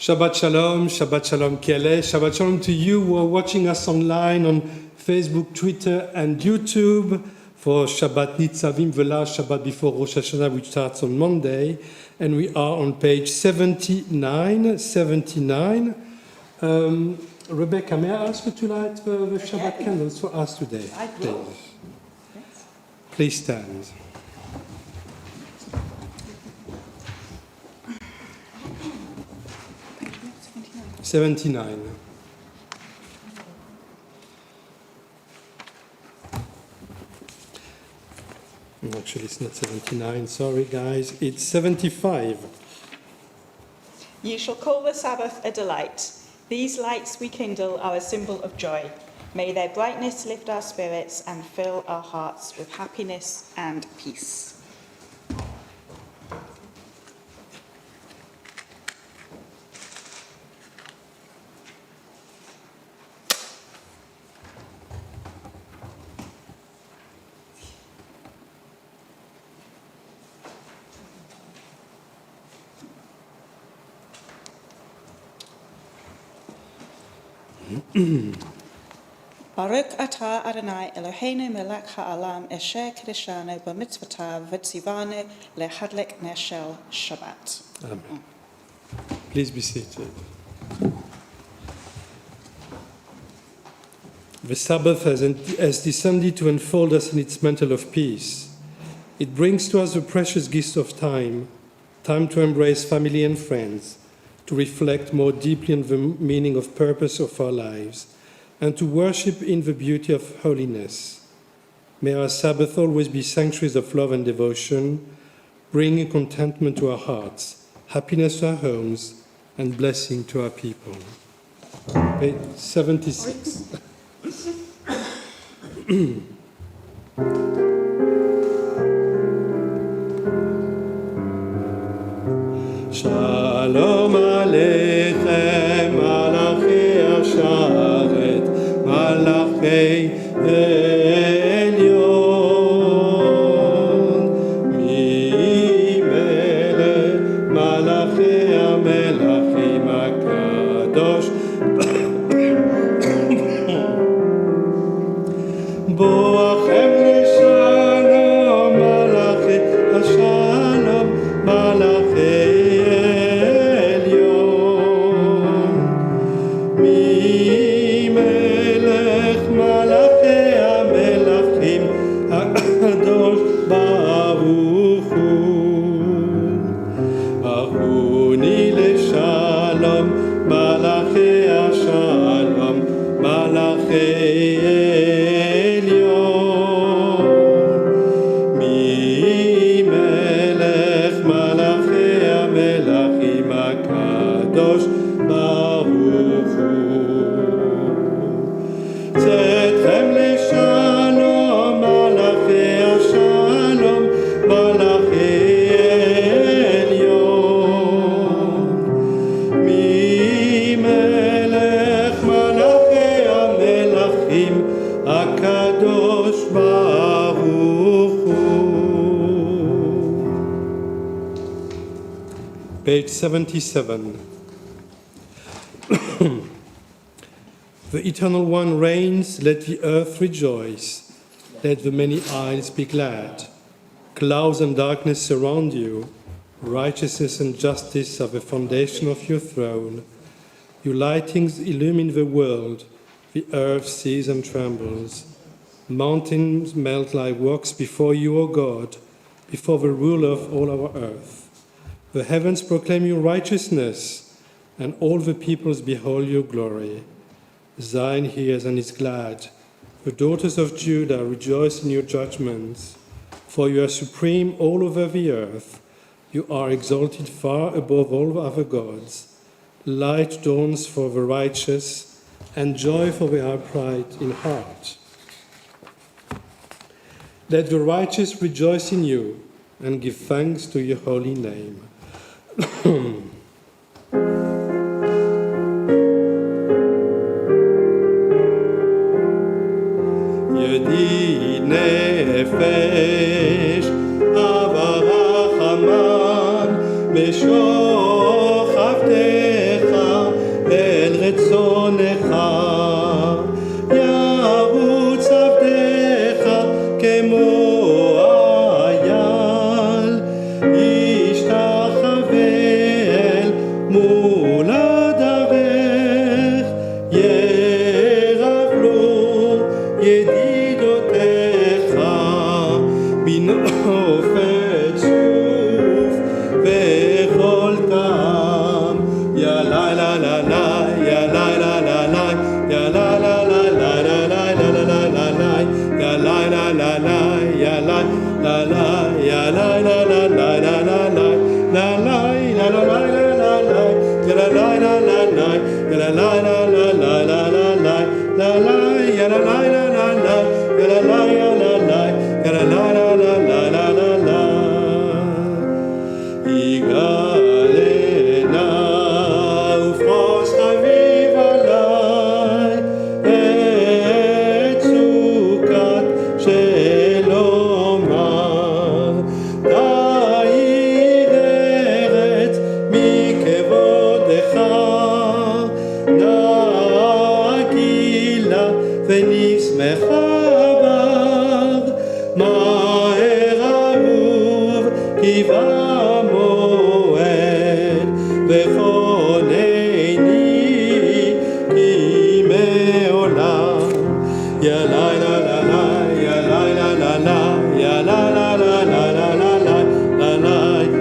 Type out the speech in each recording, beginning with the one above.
Shabbat Shalom Kele, Shabbat Shalom to you who are watching us online on Facebook, Twitter and YouTube for Shabbat Nitzavim, the last Shabbat before Rosh Hashanah, which starts on Monday. And we are on page 79. Rebecca, may I ask you to light the Shabbat candles for us today? I will. Please stand. '79. Actually, it's not 79. Sorry, guys. It's 75. You shall call the Sabbath a delight. These lights we kindle are a symbol of joy. May their brightness lift our spirits and fill our hearts with happiness and peace. Baruch atah Adonai Eloheinu melech ha'alam asher kiddushanu b'mitzvotav v'tzivanu lehadlik ner shel Shabbat. Amen. Please be seated. The Sabbath has descended to enfold us in its mantle of peace. It brings to us the precious gift of time to embrace family and friends, to reflect more deeply on the meaning of purpose of our lives, and to worship in the beauty of holiness. May our Sabbath always be sanctuaries of love and devotion, bringing contentment to our hearts, happiness to our homes, and blessing to our people. Page 76. Shalom Aleichem, Malachi Asharet, Malachi Elyon, Mimele, Malachi Amelachim HaKadosh, Boachem Lishalom, Malachi Ashalom, Malachi Page 77. The Eternal One reigns, let the earth rejoice, let the many isles be glad. Clouds and darkness surround you, righteousness and justice are the foundation of your throne. Your lightnings illumine the world, the earth sees and trembles. Mountains melt like wax before you, O God, before the ruler of all our earth. The heavens proclaim your righteousness, and all the peoples behold your glory. Zion hears and is glad. The daughters of Judah rejoice in your judgments. For you are supreme all over the earth. You are exalted far above all other gods. Light dawns for the righteous, and joy for the upright in heart. Let the righteous rejoice in you, and give thanks to your holy name. Yedid nefesh avarach aman meshoch avtecha ידידותיך בנופת שוב וכל טעם. יא לי לה לה לה, יא לי לה לה לה, יא לה לה לה לה לה לה לה לה לה לה, יא לי לה לה לה, יא לי לה לה, יא לי לה לה לה לה לה לה, לה לי לה לה לה לה לה לה, יא לה לה לה לה לה, יא לה לה לה לה לה לה לה לה, לה לי יא לה לה לה לה לה, יא לה לה יא לה לה, יא לה לה לה לה לה לה לה לה. יגאלנה ופרוס חביב עלי את סוכת שלומר. תאיר ארץ מכבודך, נגילה ונשמחה בר. מהר אהוב כי במועד, וכונני כי מעולם. יא לי לה לה לה, יא לי לה לה לה, יא לה לה לה לה לה לה לה, לה לי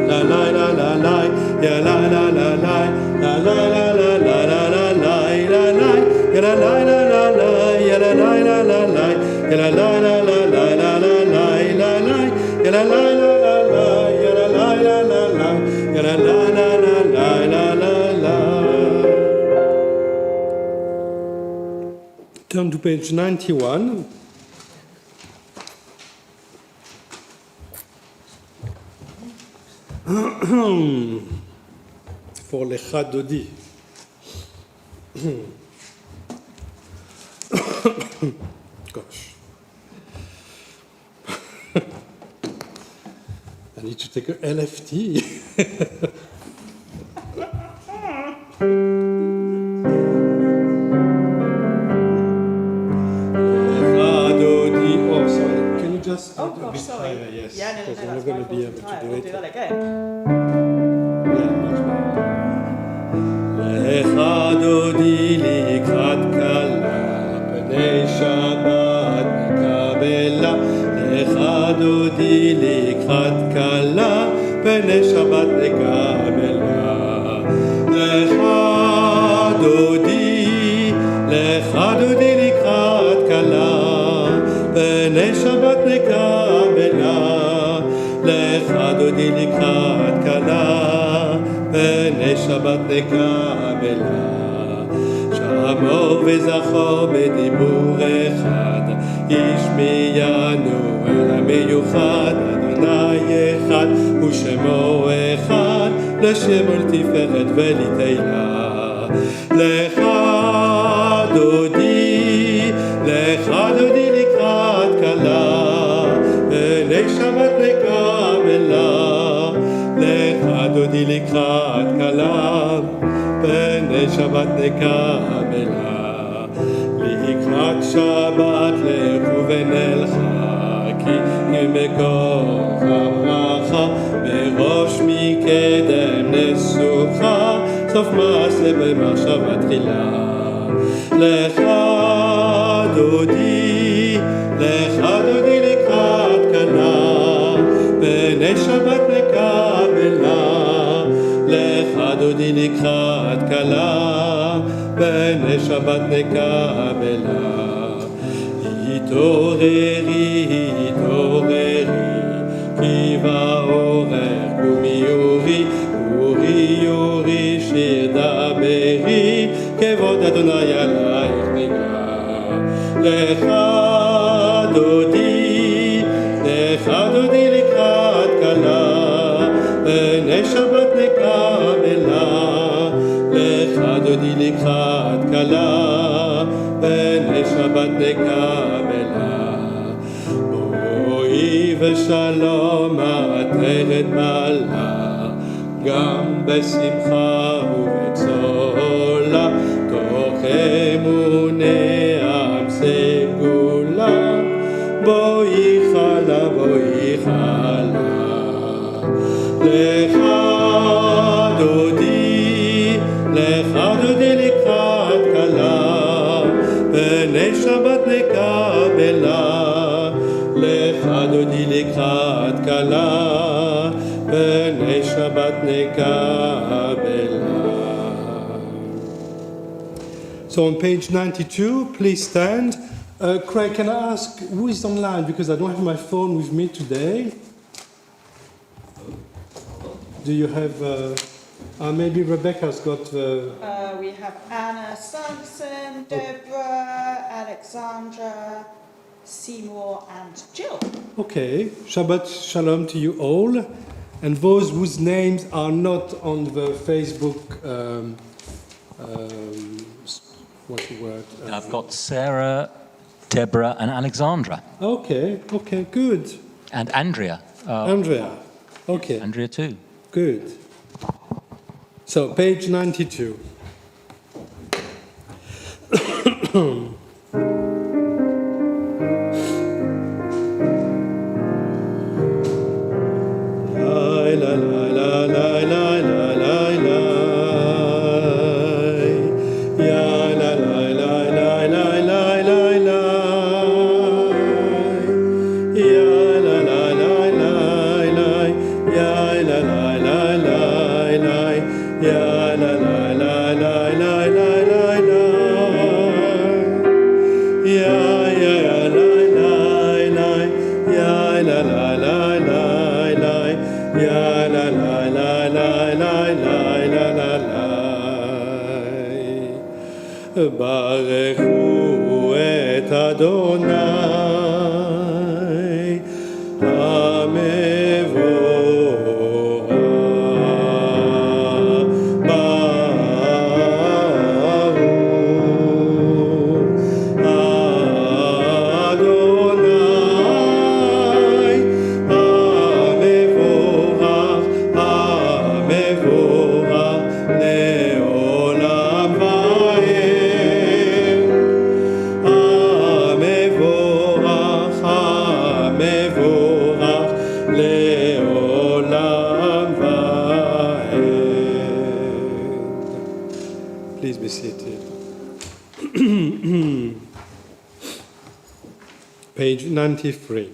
לה לה לה לה לה, יא לה לה לה לה, לה לה לה לה לה לה לה לה, לה לי יא לה לה לה לה לה, יא לה לה לה לה לה, יא לה לה לה לה לה לה לה לה, לה לי יא לה לה לה לה לה, יא לה לה לה לה לה, יא לה לה לה לה לה לה לה לה. Turn to page 91. For לך דודי. Gosh. I need to take a LFT. Oh, sorry. Can you just Oh, a gosh, bit sorry. higher? Yes. Yeah, no, because no, I'm that's not going my to be fault. able to Right, do we'll it. do that again. Yeah, much better. לך דודי לקראת כלה, פני שבת מקבלה. לך דודי לקראת כלה, פני שבת מקבלה. לך דודי לקראת כלה, פני שבת מקבלה. לך דודי לקראת כלה, פני שבת נקבלה. שמור וזכור בדיבור אחד, השמיענו אל המיוחד. אדוני אחד ושמו אחד, לשם ולתפארת ולתהילה. לך דודי לקראת כלה, פני שבת נקבלה. לך דודי לקראת כלה, פני שבת נקבלה. לקראת שבת לכו ונלכה, כי מקור הברכה. בראש מקדם נסוכה, סוף מעשה במחשבה תחילה. לך דודי לקראת כלה, פני שבת נקבלה. לך דודי לקראת כלה, פני שבת נקבלה. התעוררי, כי באורך קומי אורי, שיר דברי, כבוד אדוני עלייך נגלה. לך דודי לקראת כלה, פני שבת נקבלה. לך דודי לקראת כלה, פני שבת נקבלה. בואי ושלום עטרת בעלה, גם בשמחה ובצולה, תוך אמוני עם סגולה. בואי חלה לך דודי לקראת כלה, פני שבת נקבלה, לך דודי לקראת כלה, בני שבת נקבלה. So on page 92, please stand. Craig, can I ask who is online, because I don't have my phone with me today? Do you have, maybe Rebecca's got the... We have Anna Sampson, Deborah, Alexandra, Seymour and Jill. Okay, Shabbat Shalom to you all. And those whose names are not on the Facebook, what's the word? I've got Sarah, Deborah and Alexandra. Okay, good. And Andrea. Andrea, okay. Andrea too. Good. So, page 92. La la la la la la la la la. Ya la la la la la la la la. Ya la la la la la. Ya la la la la la. Ya la la la la la la la la. Ya ya la la la. Ya la la la la la. Ya la la la la la la la la la. ברכו את אדוני המבורך ברוך אדוני המבורך לעולם ועד. המבורך לעולם ועד. Please be seated. Page 93.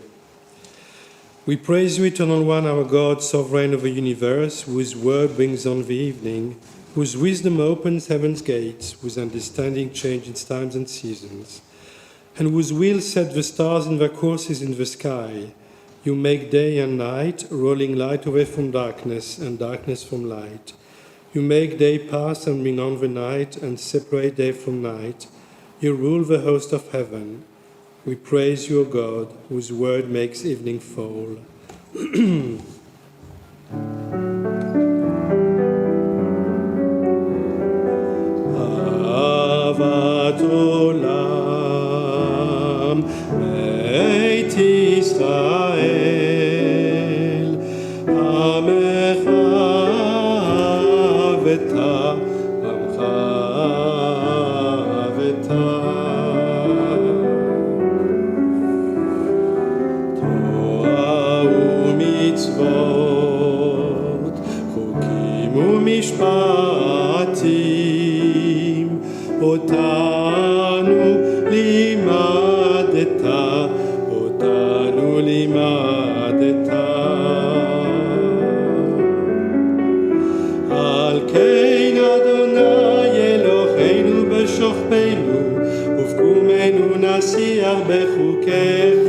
We praise you, Eternal One, our God, sovereign of the universe, whose word brings on the evening, whose wisdom opens heaven's gates, whose understanding changes times and seasons, and whose will set the stars in their courses in the sky. You make day and night, rolling light away from darkness and darkness from light. You make day pass and bring on the night and separate day from night. You rule the host of heaven. We praise you, O God, whose word makes evening fall. Avat olam, Beit Yisrael, Amecha veta, Amcha veta. Torah u'mitzvot, chukim u'mishpatim, אותנו לימדת, אותנו לימדת. על כן אדוני אלוהינו בשוכבנו ובקומנו נשיח בחוקיך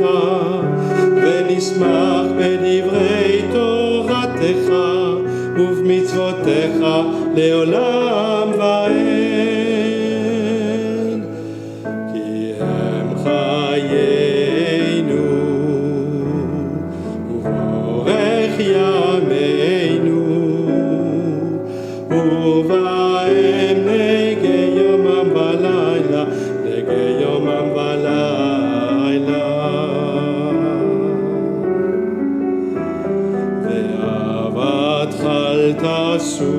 ונשמח בדברי תורתך ובמצוותיך לעולם ועד. חיינו ובורך ימינו ובהם נגי יומם ולילה, נגי יומם ולילה. ואהבתך אל תסור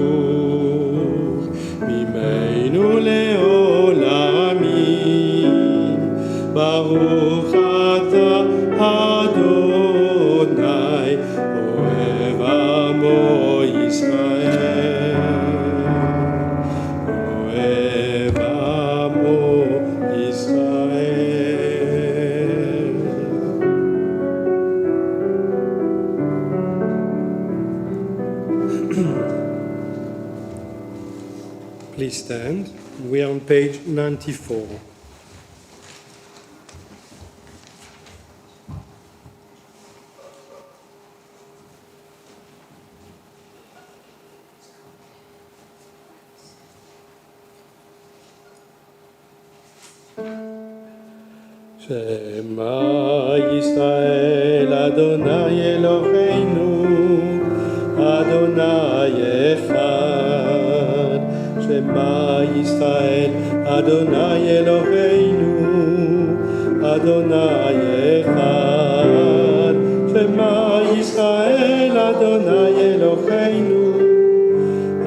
ממנו לעולמים. ברוך אתה אדוני אוהב עמו ישראל, אוהב עמו ישראל. stand. We are on page 94. Shema Yisrael Adonai Eloheinu Adonai Echad. Shema Yisrael Adonai Eloheinu Adonai Echad. Shema Yisrael Adonai Eloheinu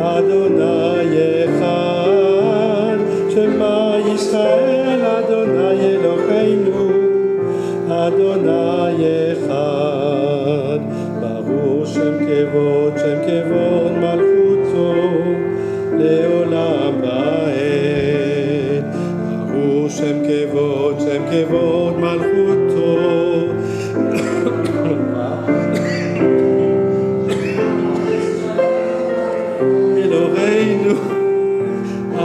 Adonai Echad. Shema Yisrael Adonai Eloheinu Adonai Echad. Baruch Shem Kevod Malchuto Leolam Ba'ed. Baruch Shem Kevod Malchuto Eloheinu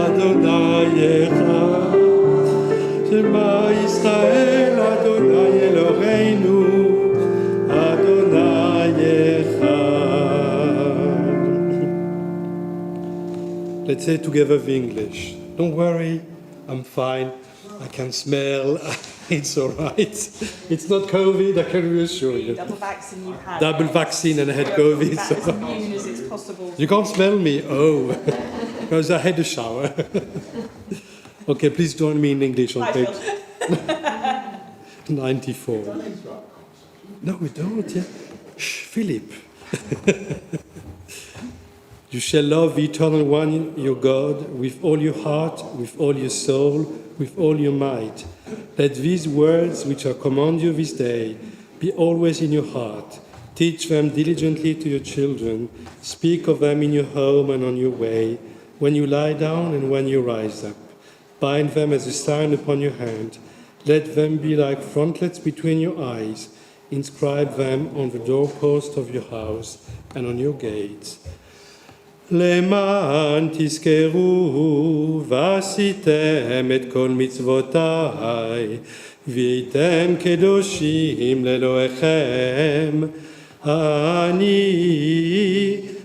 Adonai Echad. Shema Yisrael Adonai Eloheinu Adonai Echad. Let's say together the English. Don't worry, I'm fine. I can smell. It's all right. It's not COVID, I can reassure you. Double vaccine you've had. Double vaccine and I had COVID. That's as immune as it's possible. You can't smell me. Oh, because I had a shower. Okay, please join me in English on Hi, page Phil. 94. No, we don't. Yeah. Shh, Philip. You shall love the Eternal One, your God, with all your heart, with all your soul, with all your might. Let these words which I command you this day be always in your heart. Teach them diligently to your children. Speak of them in your home and on your way, when you lie down and when you rise up. Bind them as a sign upon your hand. Let them be like frontlets between your eyes. Inscribe them on the doorpost of your house and on your gates. למען תזכרו ועשיתם את כל מצוותיי והייתם קדושים לאלוהיכם. אני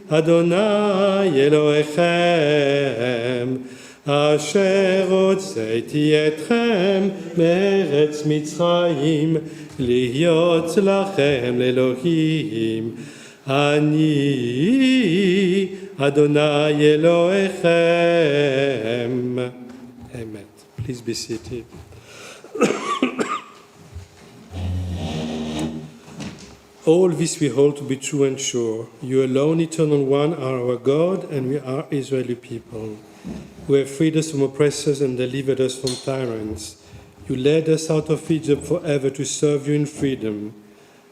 אדוני אלוהיכם אשר הוצאתי אתכם מארץ מצרים להיות לכם לאלוהים. אני Adonai Elohechem. Amen. Please be seated. All this we hold to be true and sure. You alone, Eternal One, are our God, and we are Israeli people. You have freed us from oppressors and delivered us from tyrants. You led us out of Egypt forever to serve you in freedom.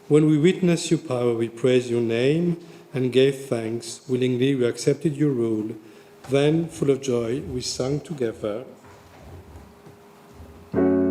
When we witness your power, we praise your name and gave thanks. Willingly we accepted your rule. Then, full of joy, we sang together. Name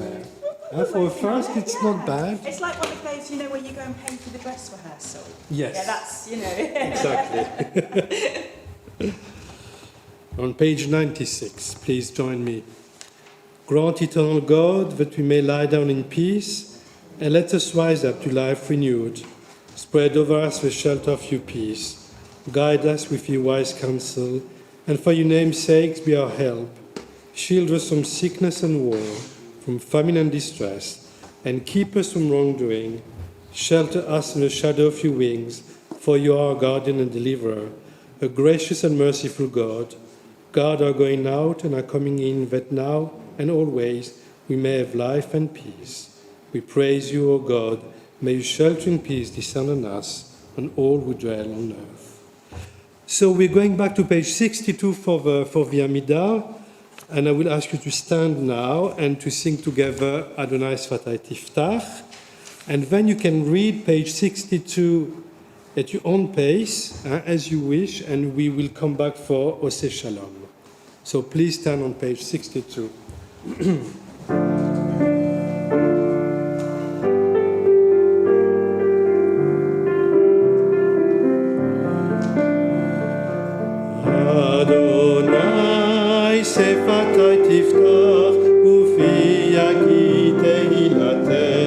fair. For a first, it's not bad. It's like one of those, where you go and pay for the dress rehearsal. Yes. Yeah, that's, Exactly. On page 96, please join me. Grant, eternal God, that we may lie down in peace, and let us rise up to life renewed. Spread over us the shelter of your peace. Guide us with your wise counsel, and for your name's sake be our help. Shield us from sickness and war, from famine and distress, and keep us from wrongdoing. Shelter us in the shadow of your wings, for you are our guardian and deliverer, a gracious and merciful God. Guard our going out and our coming in, that now and always we may have life and peace. We praise you, O God. May your sheltering peace descend on us, on all who dwell on earth. So we're going back to page 62 for the Amidah, and I will ask you to stand now and to sing together Adonai Sfatai Tiftach, and then you can read page 62 at your own pace, as you wish, and we will come back for Oseh Shalom. So please stand on page 62. Adonai Sfatai Tiftach ufi yagi tehilatecha.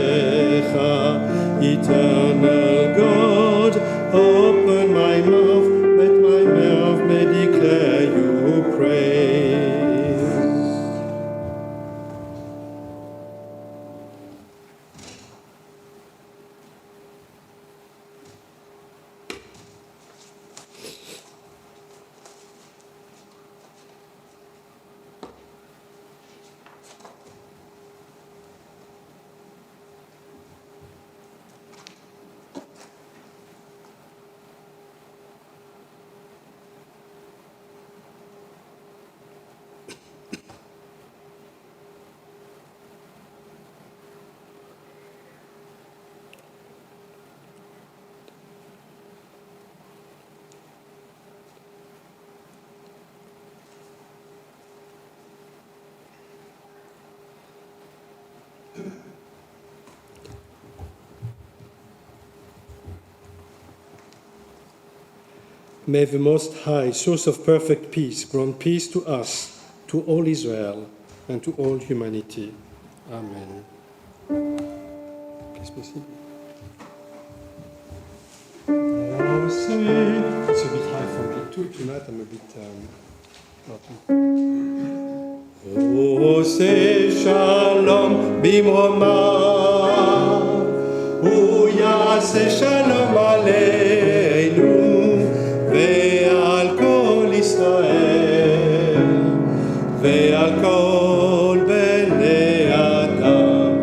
Eternal God, open my mouth, let my mouth may declare your praise. May the Most High, source of perfect peace, grant peace to us, to all Israel, and to all humanity. Amen. Qu'est-ce possible? It's a bit high for me too. Tonight I'm a bit Oseh Shalom bimromah, uyaseh shalom aleinu. ועל כל ישראל, ועל כל בני אדם,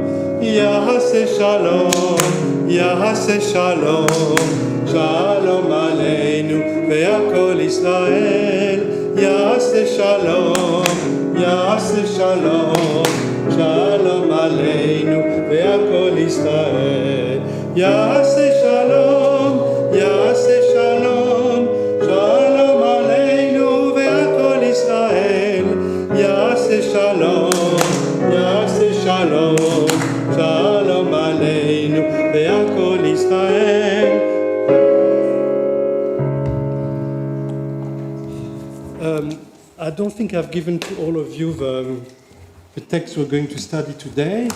יעשה שלום, יעשה שלום, שלום עלינו, ועל כל ישראל, יעשה שלום, יעשה שלום, שלום עלינו, ועל כל ישראל, יעשה שלום, יעשה שלום, שלום עלינו ועל כל ישראל, יעשה שלום, יעשה שלום, שלום עלינו ועל כל ישראל. I don't think I've given to all of you the text we're going to study today.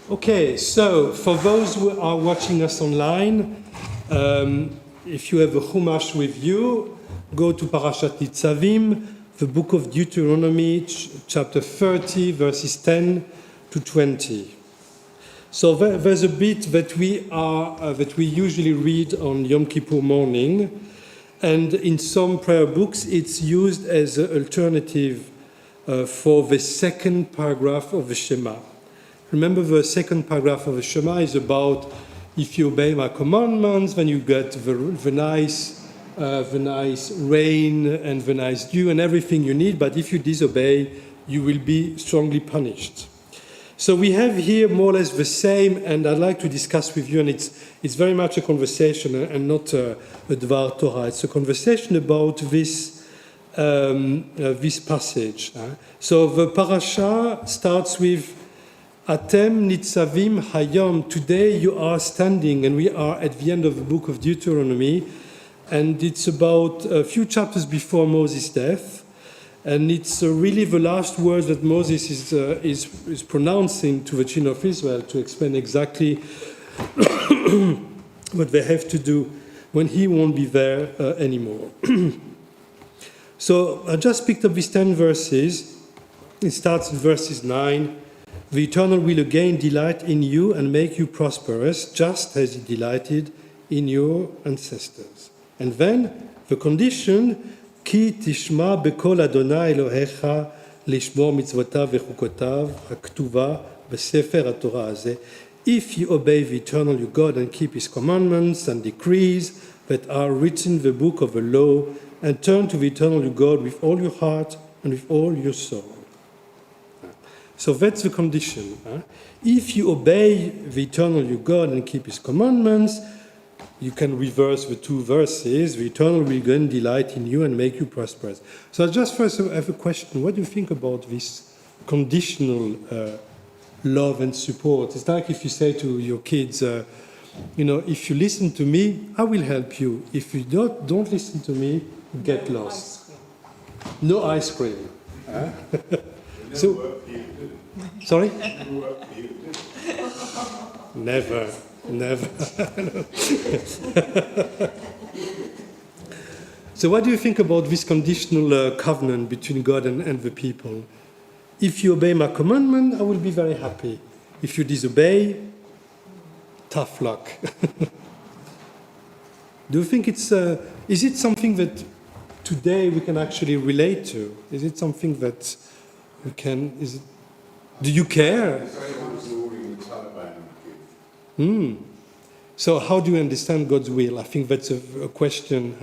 Okay, so for those who are watching us online, if you have a Chumash with you, go to Parashat Nitzavim, the book of Deuteronomy, chapter 30, verses 10 to 20. So there's a bit that we usually read on Yom Kippur morning, and in some prayer books it's used as an alternative for the second paragraph of the Shema. Remember, the second paragraph of the Shema is about if you obey my commandments, then you get the nice rain and the nice dew and everything you need. But if you disobey, you will be strongly punished. So we have here more or less the same, and I'd like to discuss with you, and it's very much a conversation and not a Dvar Torah. It's a conversation about this passage. So the parasha starts with Atem nitzavim hayom. Today you are standing, and we are at the end of the book of Deuteronomy, and it's about a few chapters before Moses' death. And it's really the last words that Moses is pronouncing to the children of Israel to explain exactly what they have to do when he won't be there anymore. So I just picked up these 10 verses. It starts in verses 9. The Eternal will again delight in you and make you prosperous, just as he delighted in your ancestors. And then the condition, כי תשמע בקול אדוני אלוהיך לשמור מצוותיו וחוקותיו הכתובה בספר התורה הזה. If you obey the eternal your God and keep his commandments and decrees that are written in the book of the law, and turn to the eternal your God with all your heart and with all your soul. So that's the condition. If you obey the eternal your God and keep his commandments, you can reverse the two verses. The Eternal will again delight in you and make you prosperous. So I just first have a question. What do you think about this conditional love and support? It's like if you say to your kids, if you listen to me, I will help you. If you don't listen to me, get lost. No ice cream. So, sorry? Never. So what do you think about this conditional covenant between God and the people? If you obey my commandment, I will be very happy. If you disobey, tough luck. Do you think is it something that today we can actually relate to? Is it something that we can, do you care? So how do you understand God's will? I think that's a question.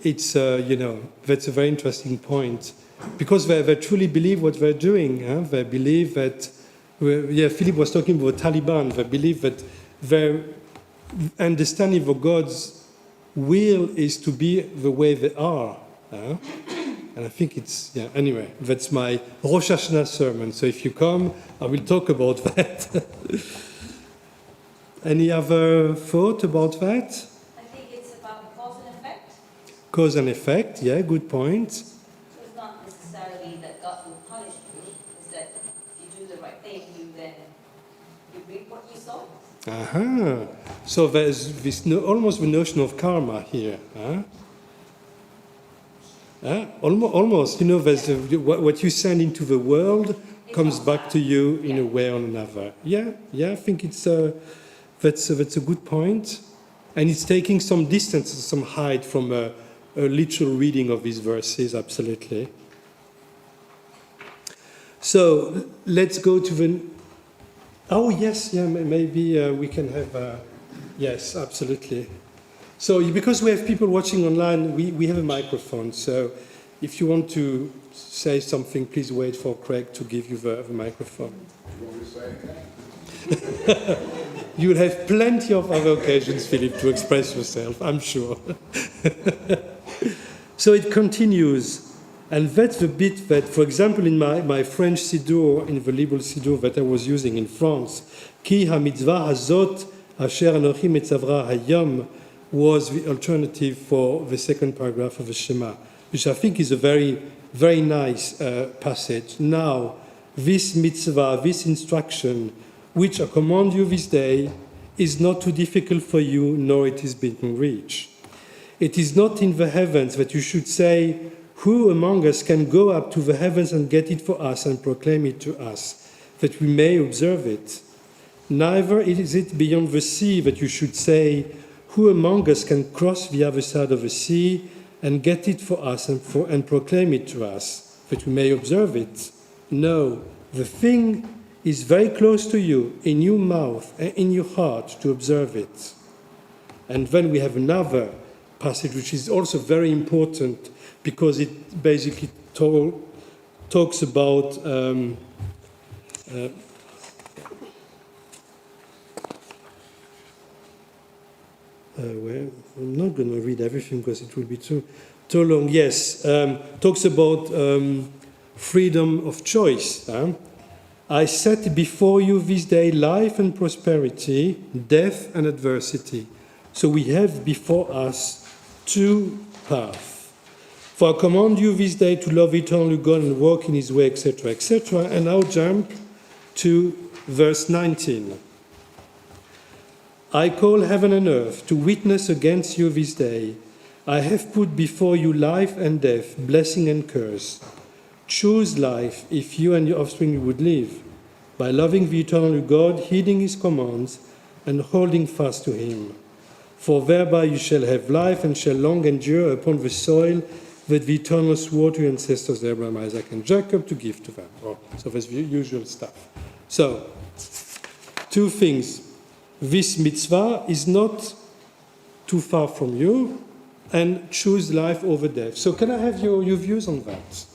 It's, that's a very interesting point. Because they truly believe what they're doing. They believe that, Philip was talking about Taliban. They believe that their understanding of God's will is to be the way they are. And I think it's, anyway, that's my Rosh Hashanah sermon. So if you come, I will talk about that. Any other thought about that? I think it's about cause and effect. Cause and effect, good point. So it's not necessarily that God will punish you, it's that if you do the right thing, you reap what you sow. So there's this almost the notion of karma here. Almost, there's what you send into the world comes back to you in a way or another. I think it's that's a good point, and it's taking some distance, some height from a literal reading of these verses. Absolutely. So let's go to the. Oh yes, maybe we can have. Yes, absolutely. So because we have people watching online, we have a microphone. So if you want to say something, please wait for Craig to give you the microphone. You want me to say anything? You'll have plenty of other occasions, Philip, to express yourself, I'm sure. So it continues. And that's the bit that, for example, in my French Siddur, in the liberal Siddur that I was using in France, Ki ha-mitzvah hazot asher anochi metzavra hayom, was the alternative for the second paragraph of the Shema, which I think is a very, very nice passage. Now, this mitzvah, this instruction, which I command you this day, is not too difficult for you, nor it is beyond reach. It is not in the heavens that you should say, who among us can go up to the heavens and get it for us and proclaim it to us, that we may observe it? Neither is it beyond the sea that you should say, who among us can cross the other side of the sea and get it for us and proclaim it to us, that we may observe it? No, the thing is very close to you, in your mouth and in your heart, to observe it. And then we have another passage which is also very important because it basically talks about well, I'm not going to read everything because it will be too long. Yes, talks about freedom of choice. I set before you this day life and prosperity, death and adversity. So we have before us two paths. For I command you this day to love eternal God and walk in his way, etc., etc. And now jump to verse 19. I call heaven and earth to witness against you this day. I have put before you life and death, blessing and curse. Choose life if you and your offspring would live, by loving the eternal God, heeding his commands, and holding fast to him. For thereby you shall have life and shall long endure upon the soil that the eternal swore to your ancestors Abraham, Isaac, and Jacob to give to them. So that's the usual stuff. So, two things. This mitzvah is not too far from you, and choose life over death. So can I have your views on that?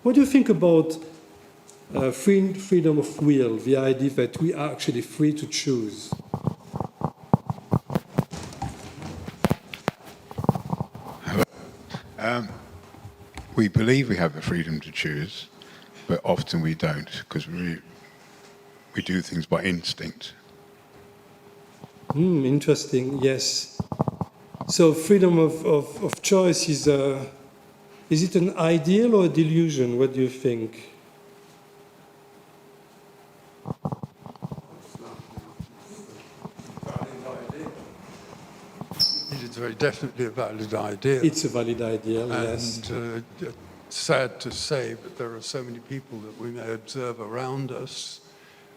What do you think about freedom of will, the idea that we are actually free to choose? We believe we have the freedom to choose, but often we don't because we do things by instinct. Interesting, yes. So freedom of choice is it an ideal or a delusion? What do you think? It's very definitely a valid idea. It's a valid idea, yes. And sad to say, but there are so many people that we may observe around us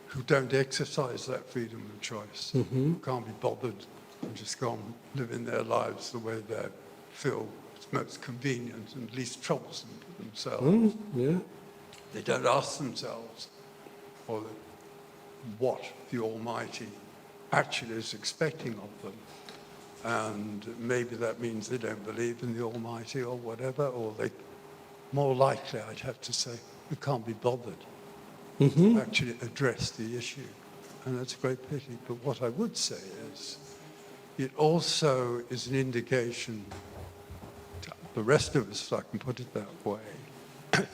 who don't exercise that freedom of choice, who can't be bothered and just go on living their lives the way they feel is most convenient and least troublesome to themselves. Yeah. They don't ask themselves what the Almighty actually is expecting of them. And maybe that means they don't believe in the Almighty or whatever, or they, more likely, I'd have to say, they can't be bothered to actually address the issue. And that's a great pity. But what I would say is, it also is an indication to the rest of us, if I can put it that way,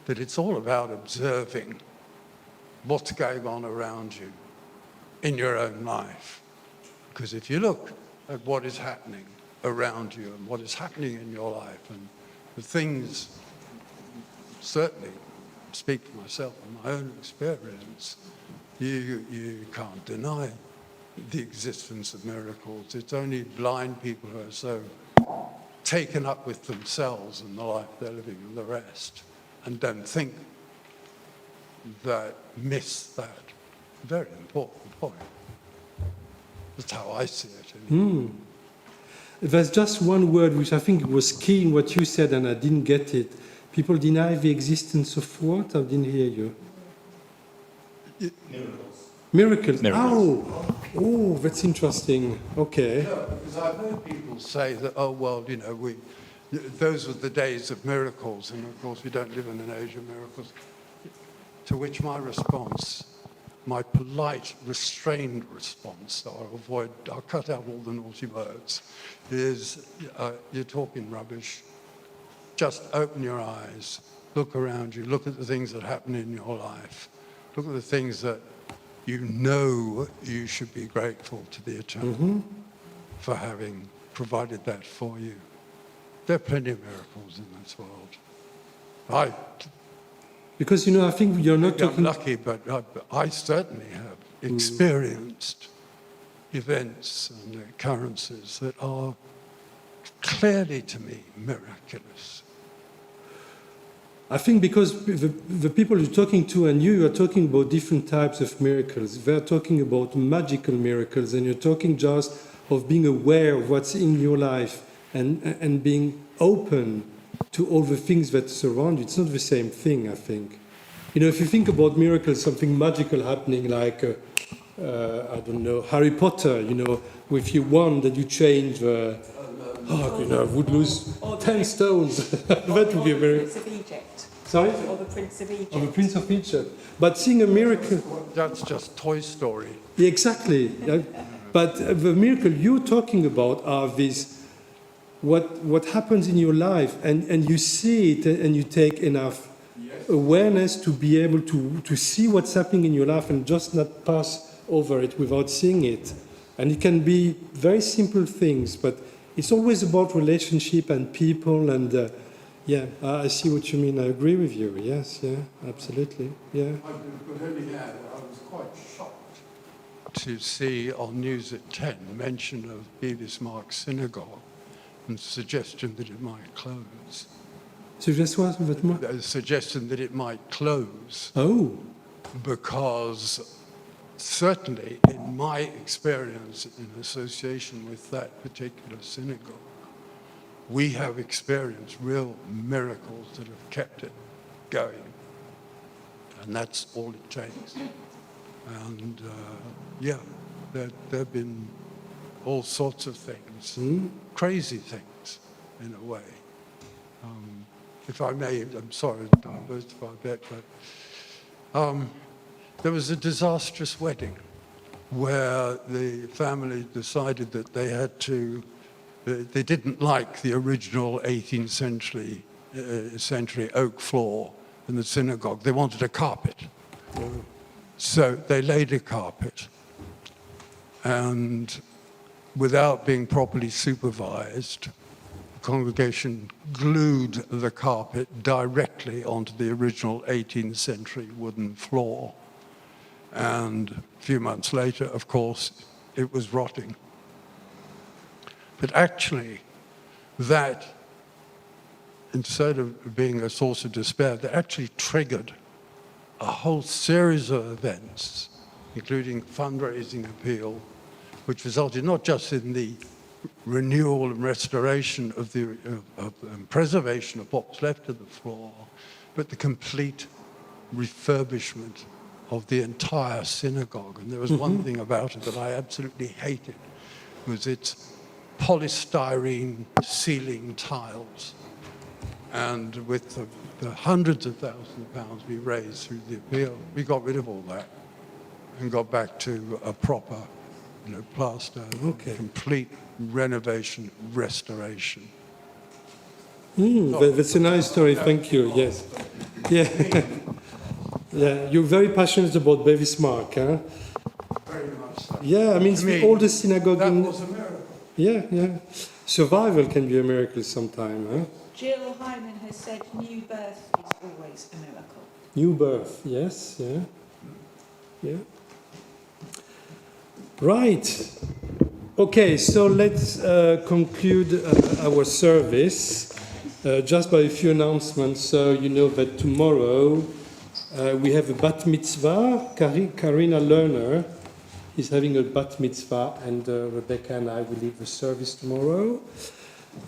that it's all about observing what's going on around you in your own life. Because if you look at what is happening around you and what is happening in your life, and the things, certainly speak for myself and my own experience, you can't deny the existence of miracles. It's only blind people who are so taken up with themselves and the life they're living and the rest, and don't think that, miss that very important point. That's how I see it. Anyway. There's just one word which I think was key in what you said and I didn't get it. People deny the existence of what? I didn't hear you. Miracles. Oh, that's interesting. Okay. No, because I've heard people say that, oh, well, you know, those were the days of miracles, and of course we don't live in an age of miracles. To which my response, my polite, restrained response, I'll cut out all the naughty words, is you're talking rubbish. Just open your eyes, look around you, look at the things that happen in your life, look at the things that you know you should be grateful to the Eternal for having provided that for you. There are plenty of miracles in this world. Because, you know, I think you're not talking... I'm lucky, but I certainly have experienced events and occurrences that are clearly, to me, miraculous. I think because the people you're talking to and you are talking about different types of miracles. They're talking about magical miracles, and you're talking just of being aware of what's in your life and being open to all the things that surround you. It's not the same thing, I think. You know, if you think about miracles, something magical happening like, I don't know, Harry Potter, you know, if you won, that you change I would lose 10 stones. That would be a miracle. Prince of Egypt. Sorry? Or the Prince of Egypt. Of the Prince of Egypt. But seeing a miracle... That's just Toy Story. Yeah, exactly. Yeah. But the miracle you're talking about are these, what happens in your life, and you see it, and you take enough awareness to be able to see what's happening in your life and just not pass over it without seeing it. And it can be very simple things, but it's always about relationship and people, and I see what you mean. I agree with you. Yes, yeah, absolutely. Yeah. I could only add, I was quite shocked to see on News at 10 mention of Bevis Mark Synagogue and suggestion that it might close. Suggest what? A suggestion that it might close. Oh. Because certainly in my experience in association with that particular synagogue, we have experienced real miracles that have kept it going. And that's all it takes. And there have been all sorts of things, crazy things in a way. If I may, I'm sorry to diversify a bit, but there was a disastrous wedding where the family decided that they had to, they didn't like the original 18th century oak floor in the synagogue. They wanted a carpet. So they laid a carpet, and without being properly supervised, the congregation glued the carpet directly onto the original 18th century wooden floor. And a few months later, of course, it was rotting. But actually, that, instead of being a source of despair, that actually triggered a whole series of events, including fundraising appeal, which resulted not just in the renewal and restoration of the preservation of what was left of the floor, but the complete refurbishment of the entire synagogue. And there was one thing about it that I absolutely hated, was its polystyrene ceiling tiles. And with the hundreds of thousands of pounds we raised through the appeal, we got rid of all that and got back to a proper, plaster, complete renovation, restoration. That's a nice story. Thank you. Yes. Yeah. Yeah. You're very passionate about Bevis Mark, huh? Very much so. Yeah. I mean, it's the oldest synagogue That in. was a miracle. Yeah. Survival can be a miracle sometime, huh? Jill Hyman has said new birth is always a miracle. New birth. Yes. Yeah. Right. Okay, so let's conclude our service just by a few announcements. So you know that tomorrow we have a bat mitzvah. Karina Lerner is having a bat mitzvah, and Rebecca and I will lead the service tomorrow.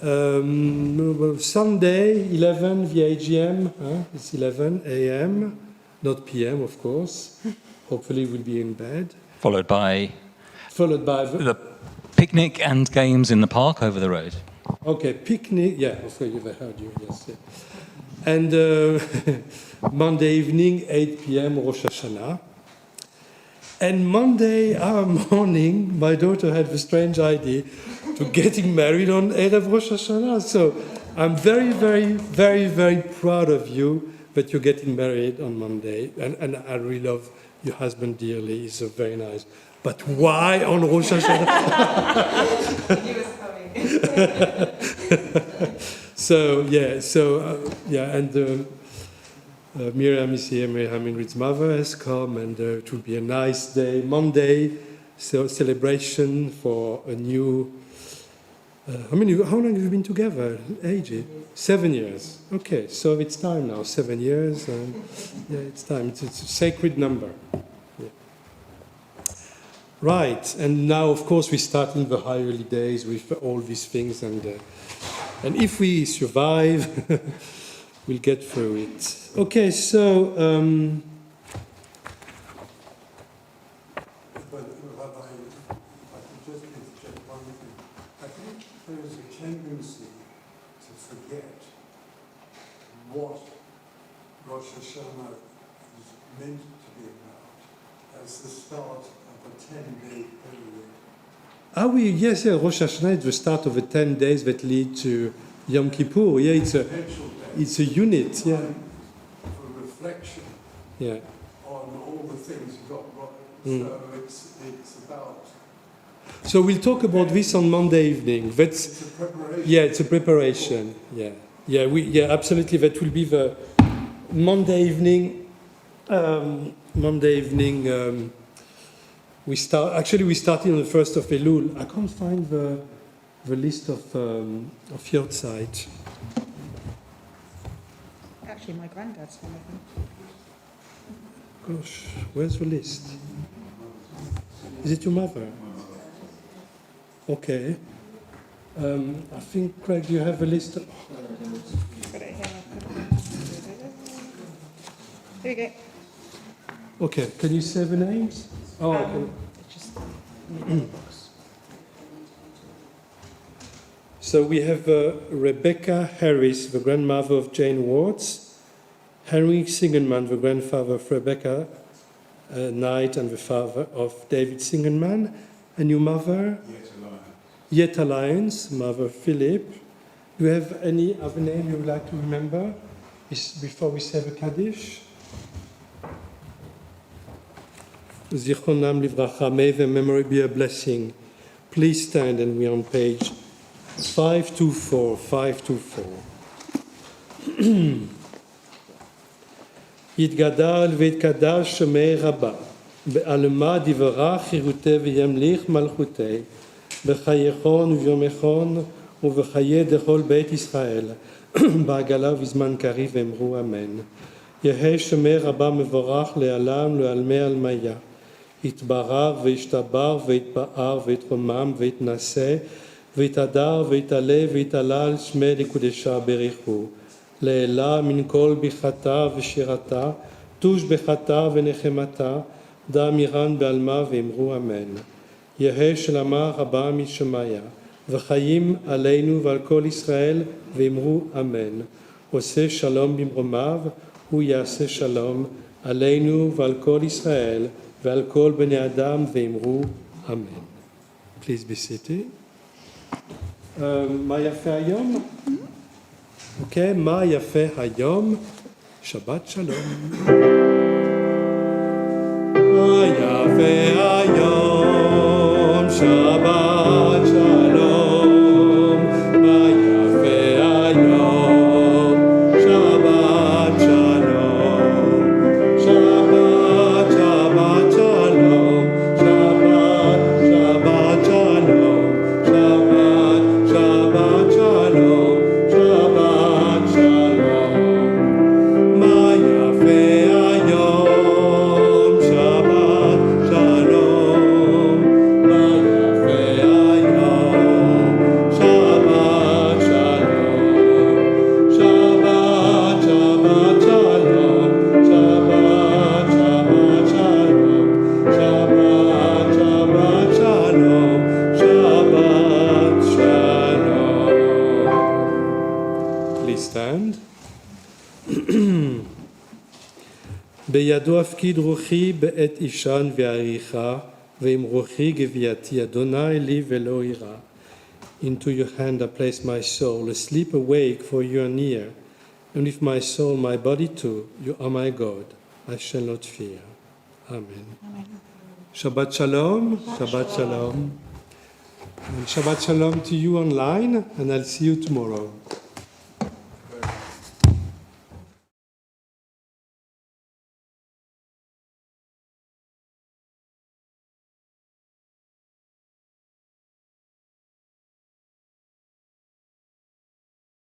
Sunday, 11 via AGM. It's 11 a.m., not p.m., of course. Hopefully we'll be in bed. Followed by the picnic and games in the park over the road. Okay, picnic. Yeah, of course, I heard you. Yes. Yeah. And Monday evening, 8 p.m. Rosh Hashanah. And Monday morning, my daughter had the strange idea to getting married on Erev Rosh Hashanah. So I'm very, very, very, very proud of you that you're getting married on Monday. And I really love your husband dearly. He's very nice. But why on Rosh Hashanah? He was coming. And Miriam is here. Miriam Ingrid's mother has come, and it will be a nice day. Monday, celebration for a new. How long have you been together? Ages? 7 years. Okay, so it's time now. 7 years. It's time. It's a sacred number. Right, and now, of course, we start in the high early days with all these things, and if we survive, we'll get through it. Okay, so But Rabbi, if I could just interject one thing. I think there is a tendency to forget what Rosh Hashanah is meant to be about as the start of a 10-day period. yes, Rosh Hashanah is the start of the 10 days that lead to Yom Kippur. Yeah, Potential day it's a unit. Yeah, for reflection yeah. on all the things you got right. So it's about, So we'll talk about this on Monday evening. That's it's a preparation. yeah, it's a preparation. Yeah, absolutely. That will be the Monday evening. We started on the 1st of Elul. I can't find the list of your site. Actually, my granddad's one of them. Gosh, where's the list? Is it your mother? Okay. I think, Craig, you have a list. Got it here. Here we go. Okay, can you say the names? Oh, okay. It's just in the box. So we have Rebecca Harris, the grandmother of Jane Watts, Henry Singerman, the grandfather of Rebecca Knight and the father of David Singerman, and your mother? Yet Alliance, Mother Philip. Do you have any other name you would like to remember before we say the Kaddish? Zichronam Livracha, may their memory be a blessing. Please stand, and we're on page 524. יתגדל ויתקדש שמי רבה, בעלמא דברך חירותי וימליך מלכותי, בחייכון וביומכון ובחיי דכל בית ישראל, בעגלה ובזמן קריב אמרו אמן. יהא שמי רבה מבורך לעלם לעלמי עלמיה, יתברך וישתבר ויתפאר ויתרומם ויתנשא ויתהדר ויתעלה ויתעלל שמי לקודשה בריחו. לעילה מן כל ביחתה ושירתה, תוש בחתה ונחמתה, דם ירן בעלמה ואמרו אמן. יהא שלמה רבה משמיה, וחיים עלינו ועל כל ישראל ואמרו אמן. עושה שלום במרומיו, הוא יעשה שלום עלינו ועל כל ישראל ועל כל בני אדם ואמרו אמן. Please be seated. מה יפה היום? אוקיי, מה יפה היום? שבת שלום. מה יפה היום? שבת שלום. מה יפה היום? שבת שלום. שבת, שבת שלום. שבת, שבת שלום. שבת, שבת שלום. שבת שלום. מה יפה היום? שבת שלום. מה יפה היום? שבת שלום. שבת, שבת שלום. שבת, שבת שלום. שבת, שבת שלום. שבת שלום. Please stand. בידו הפקיד רוחי בעת אישן ועריכה, ועם רוחי גבייתי, אדוני לי ולא אירא. Into your hand I place my soul, asleep awake, for you are near. And with my soul, my body too, you are my God, I shall not fear. Amen. Shabbat Shalom, Shabbat Shalom. And Shabbat Shalom to you online, and I'll see you tomorrow.